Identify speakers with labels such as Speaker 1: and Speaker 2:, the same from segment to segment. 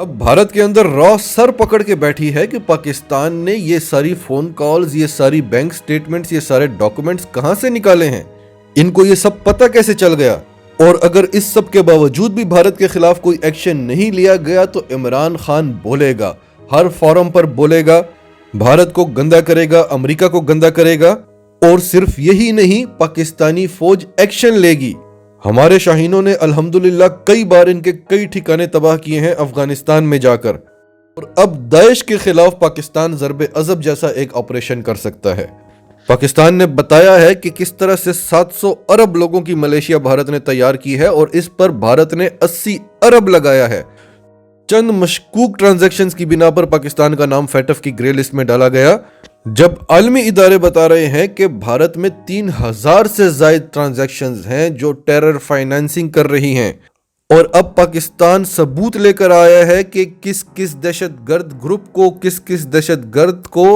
Speaker 1: اب بھارت کے اندر را سر پکڑ کے بیٹھی ہے کہ پاکستان نے یہ ساری فون کالز، یہ ساری بینک سٹیٹمنٹس، یہ سارے ڈاکومنٹس کہاں سے نکالے ہیں، ان کو یہ سب پتہ کیسے چل گیا، اور اگر اس سب کے باوجود بھی بھارت کے خلاف کوئی ایکشن نہیں لیا گیا تو عمران خان بولے گا، ہر فورم پر بولے گا، بھارت کو گندا کرے گا، امریکہ کو گندا کرے گا، اور صرف یہی نہیں، پاکستانی فوج ایکشن لے گی۔ ہمارے شاہینوں نے الحمدللہ کئی بار ان کے کئی ٹھکانے تباہ کیے ہیں افغانستان میں جا کر، اور اب داعش کے خلاف پاکستان ضرب عضب جیسا ایک آپریشن کر سکتا ہے۔ پاکستان نے بتایا ہے کہ کس طرح سے 700 ارب لوگوں کی ملیشیا بھارت نے تیار کی ہے، اور اس پر بھارت نے 80 ارب لگایا ہے۔ چند مشکوک ٹرانزیکشنز کی بنا پر پاکستان کا نام فیٹف کی گرے لسٹ میں ڈالا گیا، جب عالمی ادارے بتا رہے ہیں کہ بھارت میں 3000 سے زائد ٹرانزیکشنز ہیں جو ٹیرر فائنانسنگ کر رہی ہیں، اور اب پاکستان ثبوت لے کر آیا ہے کہ کس کس دہشت گرد گروپ کو، کس کس دہشت گرد کو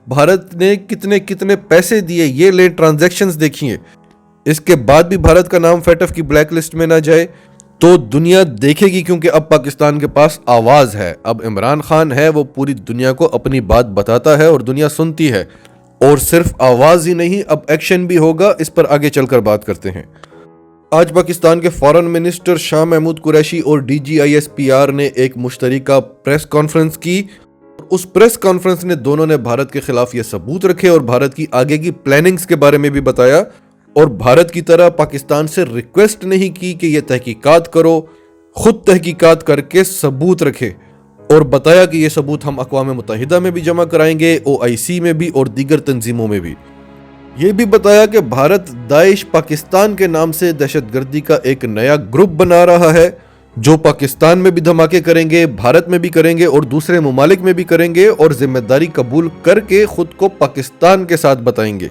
Speaker 1: بھارت نے کتنے کتنے پیسے دیے، یہ لے ٹرانزیکشنز دیکھیے۔ اس کے بعد بھی بھارت کا نام فیٹف کی بلیک لسٹ میں نہ جائے تو دنیا دیکھے گی، کیونکہ اب پاکستان کے پاس آواز ہے، اب عمران خان ہے، وہ پوری دنیا کو اپنی بات بتاتا ہے اور دنیا سنتی ہے، اور صرف آواز ہی نہیں، اب ایکشن بھی ہوگا۔ اس پر آگے چل کر بات کرتے ہیں۔ آج پاکستان کے فارن منسٹر شاہ محمود قریشی اور DGISPR نے ایک مشترکہ پریس کانفرنس کی، اور اس پریس کانفرنس نے دونوں نے بھارت کے خلاف یہ ثبوت رکھے اور بھارت کی آگے کی پلاننگز کے بارے میں بھی بتایا، اور بھارت کی طرح پاکستان سے ریکویسٹ نہیں کی کہ یہ تحقیقات کرو، خود تحقیقات کر کے ثبوت رکھے، اور بتایا کہ یہ ثبوت ہم اقوام متحدہ میں بھی جمع کرائیں گے، OIC میں بھی اور دیگر تنظیموں میں بھی۔ یہ بھی بتایا کہ بھارت داعش پاکستان کے نام سے دہشت گردی کا ایک نیا گروپ بنا رہا ہے، جو پاکستان میں بھی دھماکے کریں گے، بھارت میں بھی کریں گے اور دوسرے ممالک میں بھی کریں گے، اور ذمہ داری قبول کر کے خود کو پاکستان کے ساتھ بتائیں گے۔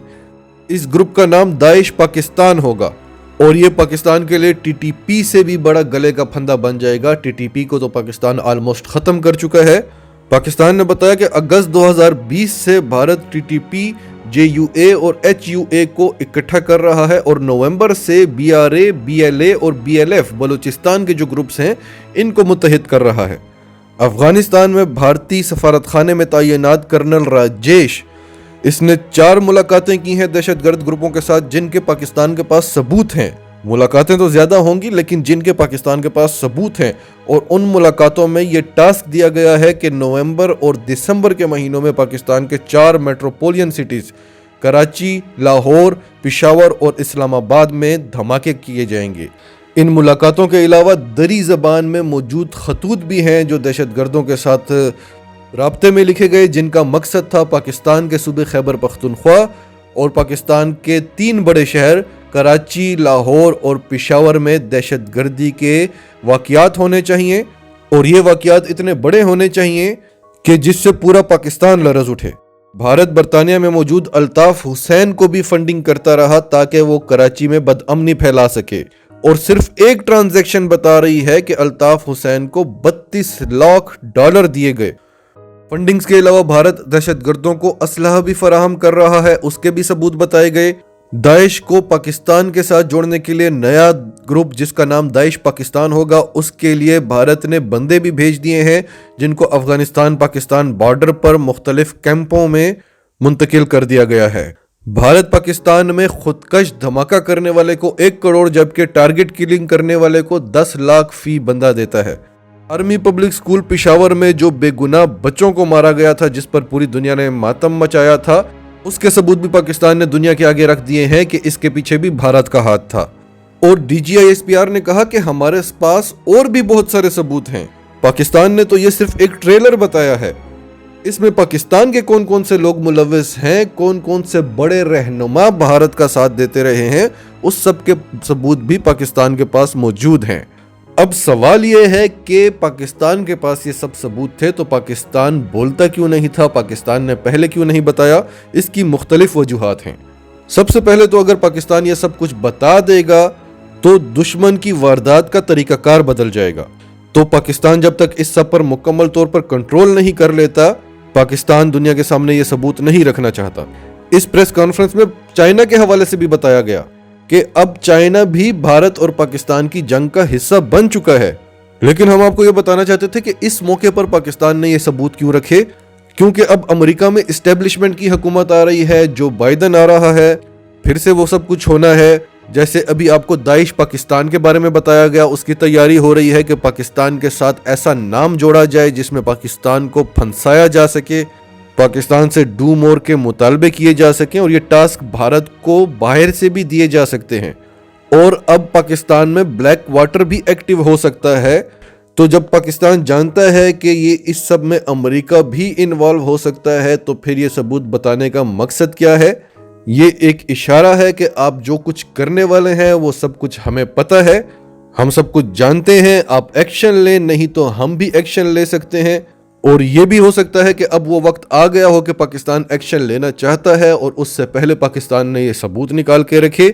Speaker 1: اس گروپ کا نام داعش پاکستان ہوگا، اور یہ پاکستان کے لیے TTP سے بھی بڑا گلے کا پھندا بن جائے گا۔ TTP کو تو پاکستان آلموسٹ ختم کر چکا ہے۔ پاکستان نے بتایا کہ اگست 2020 سے بھارت TTP، JUA اور HUA کو اکٹھا کر رہا ہے، اور نومبر سے BRA، BLA اور BLF بلوچستان کے جو گروپس ہیں ان کو متحد کر رہا ہے۔ افغانستان میں بھارتی سفارت خانے میں تعینات کرنل راجیش، اس نے 4 ملاقاتیں کی ہیں دہشت گرد گروپوں کے ساتھ جن کے پاکستان کے پاس ثبوت ہیں۔ ملاقاتیں تو زیادہ ہوں گی لیکن جن کے پاکستان کے پاس ثبوت ہیں، اور ان ملاقاتوں میں یہ ٹاسک دیا گیا ہے کہ نومبر اور دسمبر کے مہینوں میں پاکستان کے 4 میٹروپولین سٹیز کراچی، لاہور، پشاور اور اسلام آباد میں دھماکے کیے جائیں گے۔ ان ملاقاتوں کے علاوہ دری زبان میں موجود خطوط بھی ہیں جو دہشت گردوں کے ساتھ رابطے میں لکھے گئے، جن کا مقصد تھا پاکستان کے صوبے خیبر پختونخوا اور پاکستان کے 3 بڑے شہر کراچی، لاہور اور پشاور میں دہشت گردی کے واقعات ہونے چاہیے، اور یہ واقعات اتنے بڑے ہونے چاہیے کہ جس سے پورا پاکستان لرز اٹھے۔ بھارت برطانیہ میں موجود الطاف حسین کو بھی فنڈنگ کرتا رہا تاکہ وہ کراچی میں بدامنی پھیلا سکے، اور صرف ایک ٹرانزیکشن بتا رہی ہے کہ الطاف حسین کو $32 لاکھ دیے گئے۔ فنڈنگز کے علاوہ بھارت دہشت گردوں کو اسلحہ بھی فراہم کر رہا ہے، اس کے بھی ثبوت بتائے گئے۔ داعش کو پاکستان کے ساتھ جوڑنے کے لیے نیا گروپ جس کا نام داعش پاکستان ہوگا، اس کے لیے بھارت نے بندے بھی بھیج دیے ہیں جن کو افغانستان پاکستان بارڈر پر مختلف کیمپوں میں منتقل کر دیا گیا ہے۔ بھارت پاکستان میں خودکش دھماکہ کرنے والے کو 1 کروڑ جبکہ ٹارگٹ کلنگ کرنے والے کو 10 لاکھ فی بندہ دیتا ہے۔ آرمی پبلک سکول پشاور میں جو بے گناہ بچوں کو مارا گیا تھا، جس پر پوری دنیا نے ماتم مچایا تھا، اس کے ثبوت بھی پاکستان نے دنیا کے آگے رکھ دیے ہیں کہ اس کے پیچھے بھی بھارت کا ہاتھ تھا۔ اور DGISPR نے کہا کہ ہمارے پاس اور بھی بہت سارے ثبوت ہیں۔ پاکستان نے تو یہ صرف ایک ٹریلر بتایا ہے، اس میں پاکستان کے کون کون سے لوگ ملوث ہیں، کون کون سے بڑے رہنما بھارت کا ساتھ دیتے رہے ہیں، اس سب کے ثبوت بھی پاکستان کے پاس موجود ہیں۔ اب سوال یہ ہے کہ پاکستان کے پاس یہ سب ثبوت تھے تو پاکستان بولتا کیوں نہیں تھا، پاکستان نے پہلے کیوں نہیں بتایا؟ اس کی مختلف وجوہات ہیں۔ سب سے پہلے تو اگر پاکستان یہ سب کچھ بتا دے گا تو دشمن کی واردات کا طریقہ کار بدل جائے گا، تو پاکستان جب تک اس سب پر مکمل طور پر کنٹرول نہیں کر لیتا، پاکستان دنیا کے سامنے یہ ثبوت نہیں رکھنا چاہتا۔ اس پریس کانفرنس میں چائنا کے حوالے سے بھی بتایا گیا کہ اب چائنا بھی بھارت اور پاکستان کی جنگ کا حصہ بن چکا ہے، لیکن ہم آپ کو یہ بتانا چاہتے تھے کہ اس موقع پر پاکستان نے یہ ثبوت کیوں رکھے، کیونکہ اب امریکہ میں اسٹیبلشمنٹ کی حکومت آ رہی ہے، جو بائیڈن آ رہا ہے، پھر سے وہ سب کچھ ہونا ہے۔ جیسے ابھی آپ کو داعش پاکستان کے بارے میں بتایا گیا، اس کی تیاری ہو رہی ہے کہ پاکستان کے ساتھ ایسا نام جوڑا جائے جس میں پاکستان کو پھنسایا جا سکے، پاکستان سے ڈو مور کے مطالبے کیے جا سکیں، اور یہ ٹاسک بھارت کو باہر سے بھی دیے جا سکتے ہیں۔ اور اب پاکستان میں بلیک واٹر بھی ایکٹیو ہو سکتا ہے۔ تو جب پاکستان جانتا ہے کہ یہ اس سب میں امریکہ بھی انوالو ہو سکتا ہے، تو پھر یہ ثبوت بتانے کا مقصد کیا ہے؟ یہ ایک اشارہ ہے کہ آپ جو کچھ کرنے والے ہیں وہ سب کچھ ہمیں پتہ ہے، ہم سب کچھ جانتے ہیں، آپ ایکشن لیں، نہیں تو ہم بھی ایکشن لے سکتے ہیں۔ اور یہ بھی ہو سکتا ہے کہ اب وہ وقت آ گیا ہو کہ پاکستان ایکشن لینا چاہتا ہے، اور اس سے پہلے پاکستان نے یہ ثبوت نکال کے رکھے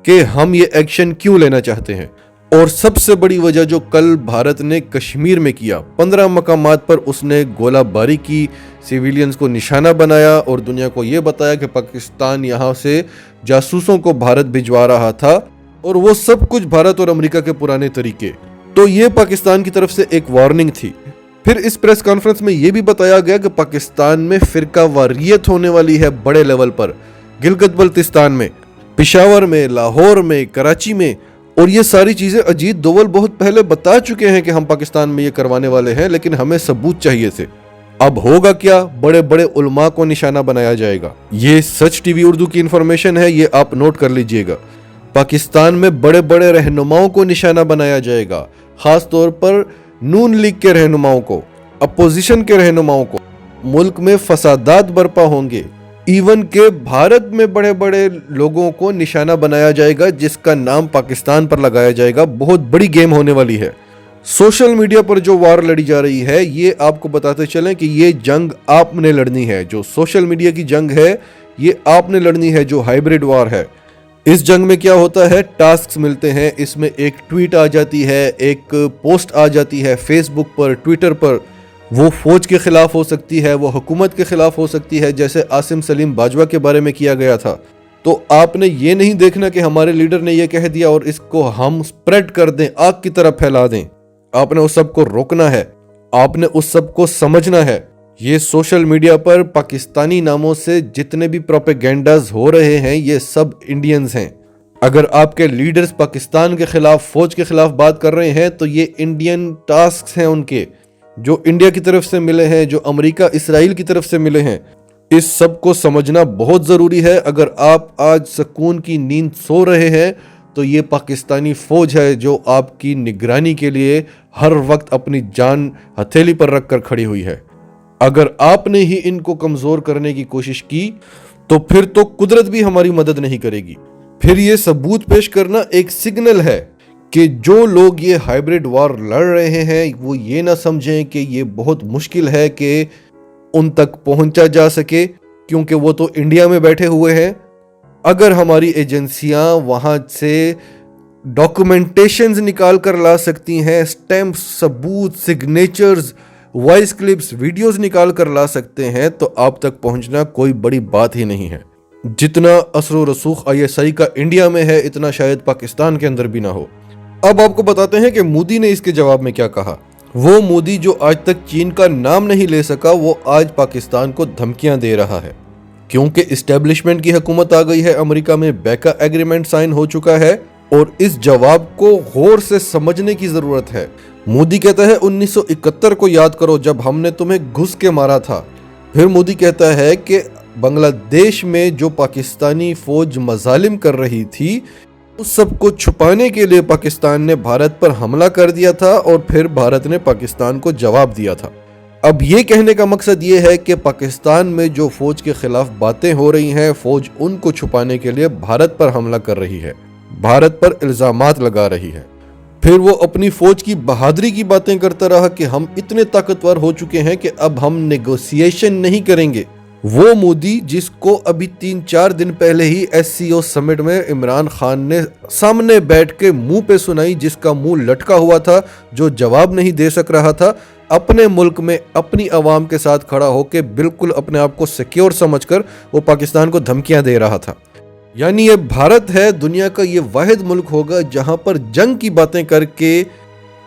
Speaker 1: کہ ہم یہ ایکشن کیوں لینا چاہتے ہیں۔ اور سب سے بڑی وجہ جو کل بھارت نے کشمیر میں کیا، 15 مقامات پر اس نے گولہ باری کی، سیویلینز کو نشانہ بنایا اور دنیا کو یہ بتایا کہ پاکستان یہاں سے جاسوسوں کو بھارت بھجوا رہا تھا، اور وہ سب کچھ بھارت اور امریکہ کے پرانے طریقے۔ تو یہ پاکستان کی طرف سے ایک وارننگ تھی۔ پھر اس پریس کانفرنس میں یہ بھی بتایا گیا کہ پاکستان میں فرقہ واریت ہونے والی ہے بڑے لیول پر، گلگت بلتستان میں، پشاور میں، لاہور میں، کراچی میں، اور یہ ساری چیزیں اجیت دوول بہت پہلے بتا چکے ہیں کہ ہم پاکستان میں یہ کروانے والے ہیں، لیکن ہمیں ثبوت چاہیے تھے۔ اب ہوگا کیا؟ بڑے بڑے علماء کو نشانہ بنایا جائے گا۔ یہ سچ ٹی وی اردو کی انفارمیشن ہے، یہ آپ نوٹ کر لیجئے گا۔ پاکستان میں بڑے بڑے رہنماؤں کو نشانہ بنایا جائے گا، خاص طور پر نون لیگ کے رہنماؤں کو، اپوزیشن کے رہنماؤں کو۔ ملک میں فسادات برپا ہوں گے، ایون کہ بھارت میں بڑے بڑے لوگوں کو نشانہ بنایا جائے گا جس کا نام پاکستان پر لگایا جائے گا۔ بہت بڑی گیم ہونے والی ہے۔ سوشل میڈیا پر جو وار لڑی جا رہی ہے، یہ آپ کو بتاتے چلیں کہ یہ جنگ آپ نے لڑنی ہے۔ جو سوشل میڈیا کی جنگ ہے، یہ آپ نے لڑنی ہے، جو ہائیبریڈ وار ہے۔ اس جنگ میں کیا ہوتا ہے؟ ٹاسکس ملتے ہیں، اس میں ایک ٹویٹ آ جاتی ہے، ایک پوسٹ آ جاتی ہے فیس بک پر، ٹویٹر پر۔ وہ فوج کے خلاف ہو سکتی ہے، وہ حکومت کے خلاف ہو سکتی ہے، جیسے عاصم سلیم باجوہ کے بارے میں کیا گیا تھا۔ تو آپ نے یہ نہیں دیکھنا کہ ہمارے لیڈر نے یہ کہہ دیا اور اس کو ہم سپریڈ کر دیں، آگ کی طرح پھیلا دیں۔ آپ نے اس سب کو روکنا ہے، آپ نے اس سب کو سمجھنا ہے۔ یہ سوشل میڈیا پر پاکستانی ناموں سے جتنے بھی پروپیگنڈاز ہو رہے ہیں، یہ سب انڈینز ہیں۔ اگر آپ کے لیڈرز پاکستان کے خلاف، فوج کے خلاف بات کر رہے ہیں، تو یہ انڈین ٹاسکس ہیں ان کے، جو انڈیا کی طرف سے ملے ہیں، جو امریکہ اسرائیل کی طرف سے ملے ہیں۔ اس سب کو سمجھنا بہت ضروری ہے۔ اگر آپ آج سکون کی نیند سو رہے ہیں، تو یہ پاکستانی فوج ہے جو آپ کی نگرانی کے لیے ہر وقت اپنی جان ہتھیلی پر رکھ کر کھڑی ہوئی ہے۔ اگر آپ نے ہی ان کو کمزور کرنے کی کوشش کی، تو پھر تو قدرت بھی ہماری مدد نہیں کرے گی۔ پھر یہ ثبوت پیش کرنا ایک سگنل ہے کہ جو لوگ یہ ہائیبریڈ وار لڑ رہے ہیں، وہ یہ نہ سمجھیں کہ یہ بہت مشکل ہے کہ ان تک پہنچا جا سکے، کیونکہ وہ تو انڈیا میں بیٹھے ہوئے ہیں۔ اگر ہماری ایجنسیاں وہاں سے ڈاکومنٹیشنز نکال کر لا سکتی ہیں، سٹیمپ، ثبوت، سگنیچرز، وائس کلپس، ویڈیوز نکال کر لا سکتے ہیں، تو آپ تک پہنچنا کوئی بڑی بات ہی نہیں ہے۔ جتنا اثر و رسوخ ISI کا انڈیا میں ہے، اتنا شاید پاکستان کے اندر بھی نہ ہو۔ اب آپ کو بتاتے ہیں کہ مودی نے اس کے جواب میں کیا کہا۔ وہ مودی جو آج تک چین کا نام نہیں لے سکا، وہ آج پاکستان کو دھمکیاں دے رہا ہے، کیونکہ اسٹیبلشمنٹ کی حکومت آ گئی ہے امریکہ میں، بیکا ایگریمنٹ سائن ہو چکا ہے، اور اس جواب کو غور سے سمجھنے کی ضرورت ہے۔ مودی کہتا ہے 1971 کو یاد کرو جب ہم نے تمہیں گھس کے مارا تھا۔ پھر مودی کہتا ہے کہ بنگلہ دیش میں جو پاکستانی فوج مظالم کر رہی تھی، اس سب کو چھپانے کے لیے پاکستان نے بھارت پر حملہ کر دیا تھا، اور پھر بھارت نے پاکستان کو جواب دیا تھا۔ اب یہ کہنے کا مقصد یہ ہے کہ پاکستان میں جو فوج کے خلاف باتیں ہو رہی ہیں، فوج ان کو چھپانے کے لیے بھارت پر حملہ کر رہی ہے، بھارت پر الزامات لگا رہی ہے۔ پھر وہ اپنی فوج کی بہادری کی باتیں کرتا رہا کہ ہم اتنے طاقتور ہو چکے ہیں کہ اب ہم نیگوسیشن نہیں کریں گے۔ وہ مودی جس کو ابھی 3-4 دن پہلے ہی SCO سمٹ میں عمران خان نے سامنے بیٹھ کے منہ پہ سنائی، جس کا منہ لٹکا ہوا تھا، جو جواب نہیں دے سک رہا تھا، اپنے ملک میں اپنی عوام کے ساتھ کھڑا ہو کے بالکل اپنے آپ کو سیکیور سمجھ کر وہ پاکستان کو دھمکیاں دے رہا تھا۔ یعنی یہ بھارت ہے، دنیا کا یہ واحد ملک ہوگا جہاں پر جنگ کی باتیں کر کے